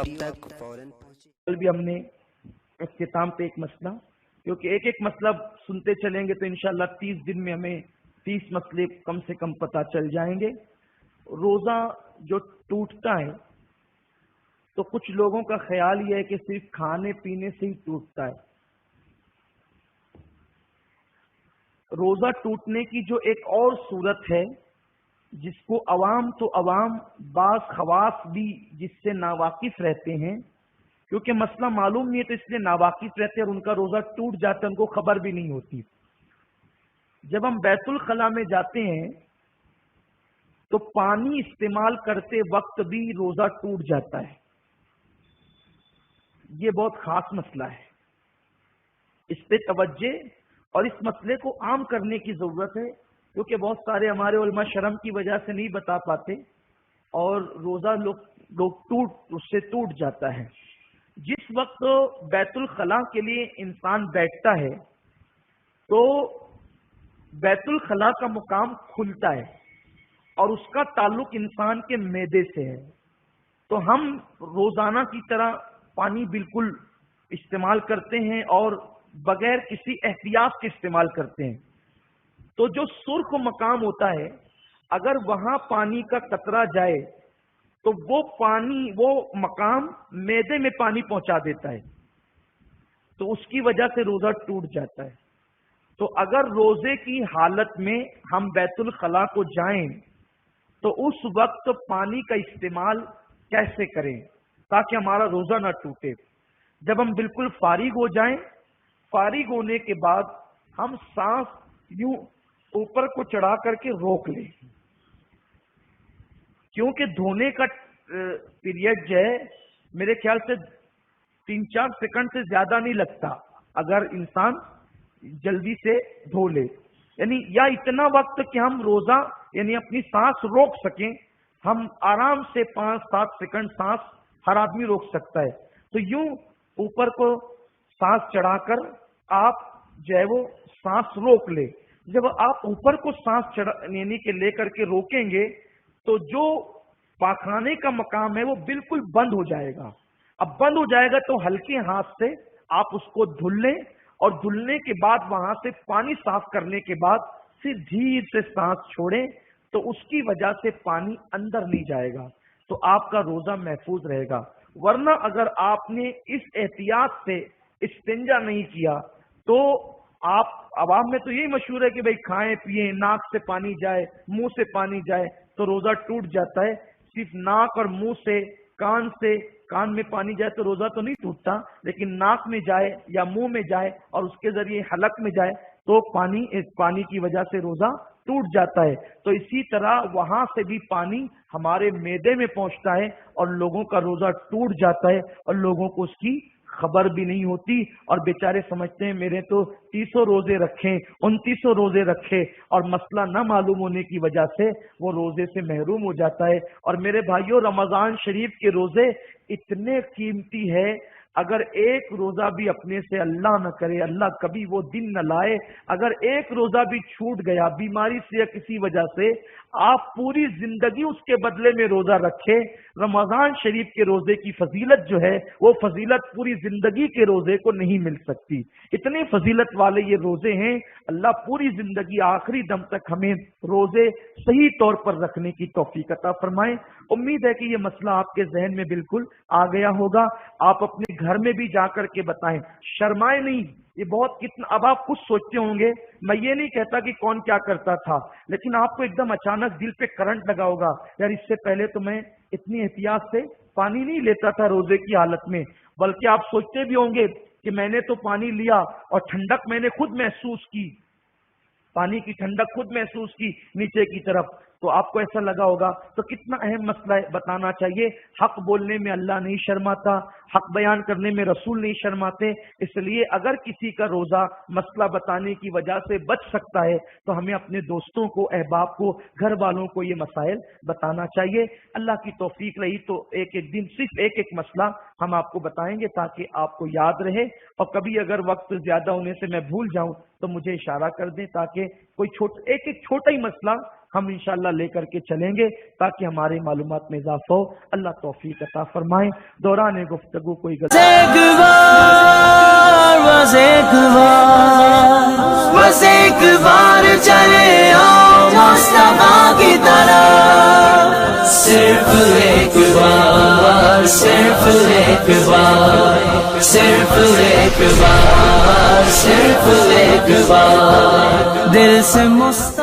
کل بھی ہم نے اختتام پہ ایک مسئلہ، کیونکہ ایک ایک مسئلہ سنتے چلیں گے تو انشاءاللہ 30 دن میں ہمیں 30 مسئلے کم سے کم پتہ چل جائیں گے۔ روزہ جو ٹوٹتا ہے تو کچھ لوگوں کا خیال یہ ہے کہ صرف کھانے پینے سے ہی ٹوٹتا ہے۔ روزہ ٹوٹنے کی جو ایک اور صورت ہے جس کو عوام تو عوام، بعض خواص بھی جس سے ناواقف رہتے ہیں، کیونکہ مسئلہ معلوم نہیں ہے تو اس لیے ناواقف رہتے ہیں اور ان کا روزہ ٹوٹ جاتا ہے، ان کو خبر بھی نہیں ہوتی۔ جب ہم بیت الخلاء میں جاتے ہیں تو پانی استعمال کرتے وقت بھی روزہ ٹوٹ جاتا ہے۔ یہ بہت خاص مسئلہ ہے، اس پہ توجہ اور اس مسئلے کو عام کرنے کی ضرورت ہے، کیونکہ بہت سارے ہمارے علماء شرم کی وجہ سے نہیں بتا پاتے اور روزہ لوگ اس سے ٹوٹ جاتا ہے۔ جس وقت بیت الخلاء کے لیے انسان بیٹھتا ہے تو بیت الخلاء کا مقام کھلتا ہے اور اس کا تعلق انسان کے معدے سے ہے، تو ہم روزانہ کی طرح پانی بالکل استعمال کرتے ہیں اور بغیر کسی احتیاط کے استعمال کرتے ہیں۔ تو جو سرخ مقام ہوتا ہے، اگر وہاں پانی کا قطرہ جائے تو وہ مقام معدے میں پانی پہنچا دیتا ہے، تو اس کی وجہ سے روزہ ٹوٹ جاتا ہے۔ تو اگر روزے کی حالت میں ہم بیت الخلاء کو جائیں تو اس وقت پانی کا استعمال کیسے کریں تاکہ ہمارا روزہ نہ ٹوٹے؟ جب ہم بالکل فارغ ہو جائیں، فارغ ہونے کے بعد ہم سانس یوں اوپر کو چڑھا کر کے روک لیں، کیونکہ دھونے کا پیریڈ جو ہے میرے خیال سے 3-4 سیکنڈ سے زیادہ نہیں لگتا اگر انسان جلدی سے دھو لے، یعنی یا اتنا وقت کہ ہم روزہ یعنی اپنی سانس روک سکیں۔ ہم آرام سے 5-7 سیکنڈ سانس ہر آدمی روک سکتا ہے، تو یوں اوپر کو سانس چڑھا کر آپ جو ہے وہ سانس روک لے۔ جب آپ اوپر کو سانس یعنی کہ لے کر کے روکیں گے تو جو پاخانے کا مقام ہے وہ بالکل بند ہو جائے گا۔ اب بند ہو جائے گا تو ہلکے ہاتھ سے آپ اس کو دھل لیں اور دھلنے کے بعد وہاں سے پانی صاف کرنے کے بعد پھر دھیرے سے سانس چھوڑیں تو اس کی وجہ سے پانی اندر نہیں جائے گا، تو آپ کا روزہ محفوظ رہے گا۔ ورنہ اگر آپ نے اس احتیاط سے استنجا نہیں کیا تو آپ عوام میں تو یہی مشہور ہے کہ بھئی کھائیں پیئیں، ناک سے پانی جائے، منہ سے پانی جائے تو روزہ ٹوٹ جاتا ہے۔ صرف ناک اور منہ سے، کان میں پانی جائے تو روزہ تو نہیں ٹوٹتا، لیکن ناک میں جائے یا منہ میں جائے اور اس کے ذریعے حلق میں جائے تو پانی کی وجہ سے روزہ ٹوٹ جاتا ہے۔ تو اسی طرح وہاں سے بھی پانی ہمارے معدے میں پہنچتا ہے اور لوگوں کا روزہ ٹوٹ جاتا ہے اور لوگوں کو اس کی خبر بھی نہیں ہوتی، اور بیچارے سمجھتے ہیں میرے تو 30 روزے رکھیں، 29 روزے رکھے، اور مسئلہ نہ معلوم ہونے کی وجہ سے وہ روزے سے محروم ہو جاتا ہے۔ اور میرے بھائیوں، رمضان شریف کے روزے اتنے قیمتی ہے، اگر ایک روزہ بھی اپنے سے اللہ نہ کرے، اللہ کبھی وہ دن نہ لائے، اگر ایک روزہ بھی چھوٹ گیا بیماری سے یا کسی وجہ سے، آپ پوری زندگی اس کے بدلے میں روزہ رکھے، رمضان شریف کے روزے کی فضیلت جو ہے وہ فضیلت پوری زندگی کے روزے کو نہیں مل سکتی۔ اتنے فضیلت والے یہ روزے ہیں، اللہ پوری زندگی آخری دم تک ہمیں روزے صحیح طور پر رکھنے کی توفیق عطا فرمائے۔ امید ہے کہ یہ مسئلہ آپ کے ذہن میں بالکل آ گیا ہوگا۔ آپ اپنے گھر میں بھی جا کر کے بتائیں، شرمائے نہیں۔ یہ بہت اب آپ کچھ سوچتے ہوں گے، میں یہ نہیں کہتا کہ کون کیا کرتا تھا، لیکن آپ کو ایک دم اچانک دل پہ کرنٹ لگا ہوگا، یار اس سے پہلے تو میں اتنی احتیاط سے پانی نہیں لیتا تھا روزے کی حالت میں، بلکہ آپ سوچتے بھی ہوں گے کہ میں نے تو پانی لیا اور ٹھنڈک میں نے خود محسوس کی، پانی کی ٹھنڈک خود محسوس کی نیچے کی طرف، تو آپ کو ایسا لگا ہوگا۔ تو کتنا اہم مسئلہ ہے، بتانا چاہیے۔ حق بولنے میں اللہ نہیں شرماتا، حق بیان کرنے میں رسول نہیں شرماتے، اس لیے اگر کسی کا روزہ مسئلہ بتانے کی وجہ سے بچ سکتا ہے تو ہمیں اپنے دوستوں کو، احباب کو، گھر والوں کو یہ مسائل بتانا چاہیے۔ اللہ کی توفیق رہی تو ایک ایک دن صرف ایک ایک مسئلہ ہم آپ کو بتائیں گے تاکہ آپ کو یاد رہے، اور کبھی اگر وقت زیادہ ہونے سے میں بھول جاؤں تو مجھے اشارہ کر دیں تاکہ کوئی ایک ایک چھوٹا ہی مسئلہ ہم انشاءاللہ لے کر کے چلیں گے تاکہ ہماری معلومات میں اضافہ ہو. اللہ توفیق عطا فرمائے. دوران گفتگو کوئی بس ایک بار چلے آؤ مصطفیٰ کی طرح. صرف ایک بار، صرف ایک بار، صرف ایک بار، صرف ایک بار دل سے مصطفیٰ